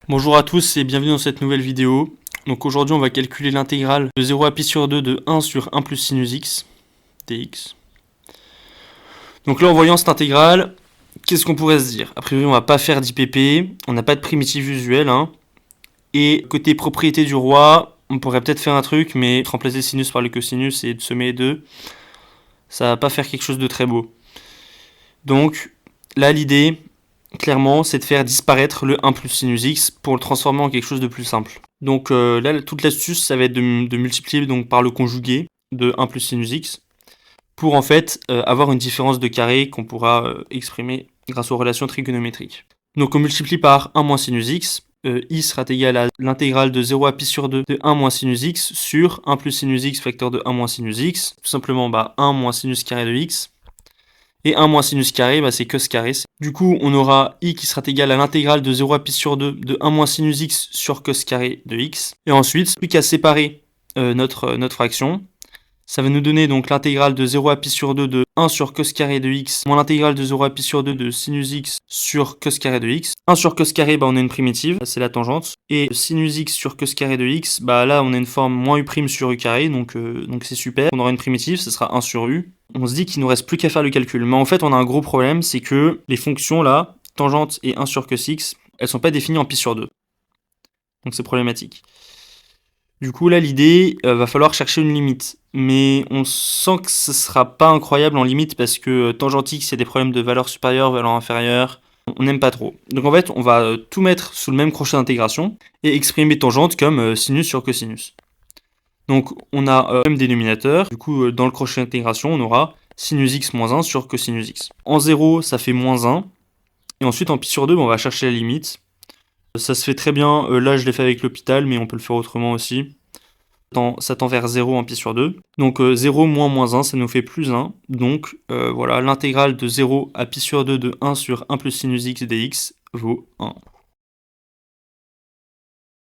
Bonjour à tous et bienvenue dans cette nouvelle vidéo. Donc aujourd'hui on va calculer l'intégrale de 0 à pi sur 2 de 1 sur 1 plus sinus x dx. Donc là en voyant cette intégrale, qu'est-ce qu'on pourrait se dire? A priori on va pas faire d'IPP, on n'a pas de primitive usuelle. Et côté propriété du roi, on pourrait peut-être faire un truc, mais remplacer le sinus par le cosinus et de sommer les deux, ça va pas faire quelque chose de très beau. Donc là l'idée, clairement, c'est de faire disparaître le 1 plus sinus x pour le transformer en quelque chose de plus simple. Donc là, toute l'astuce, ça va être de multiplier donc, par le conjugué de 1 plus sinus x pour en fait avoir une différence de carré qu'on pourra exprimer grâce aux relations trigonométriques. Donc on multiplie par 1 moins sinus x, i sera égal à l'intégrale de 0 à pi sur 2 de 1 moins sinus x sur 1 plus sinus x facteur de 1 moins sinus x, tout simplement 1 moins sinus carré de x. Et 1 moins sinus carré, c'est cos carré. Du coup, on aura i qui sera égal à l'intégrale de 0 à pi sur 2 de 1 moins sinus x sur cos carré de x. Et ensuite, plus qu'à séparer notre fraction. Ça va nous donner donc l'intégrale de 0 à pi sur 2 de 1 sur cos carré de x moins l'intégrale de 0 à pi sur 2 de sinus x sur cos carré de x. 1 sur cos carré, on a une primitive, c'est la tangente. Et sinus x sur cos carré de x, là on a une forme moins u' sur u carré, donc c'est super. On aura une primitive, ce sera 1 sur u. On se dit qu'il nous reste plus qu'à faire le calcul. Mais en fait, on a un gros problème, c'est que les fonctions là, tangente et 1 sur cos x, elles sont pas définies en pi sur 2. Donc c'est problématique. Du coup, là, l'idée, va falloir chercher une limite. Mais on sent que ce sera pas incroyable en limite parce que tangente x, il y a des problèmes de valeur supérieure, valeur inférieure. On n'aime pas trop. Donc en fait, on va tout mettre sous le même crochet d'intégration et exprimer tangente comme sinus sur cosinus. Donc on a le même dénominateur. Du coup, dans le crochet d'intégration, on aura sinus x moins 1 sur cosinus x. En 0, ça fait moins 1. Et ensuite, en pi sur 2, on va chercher la limite. Ça se fait très bien, là je l'ai fait avec l'hôpital, mais on peut le faire autrement aussi. Ça tend vers 0 en pi sur 2. Donc 0 moins moins 1, ça nous fait plus 1. Donc voilà, l'intégrale de 0 à pi sur 2 de 1 sur 1 plus sinus x dx vaut 1.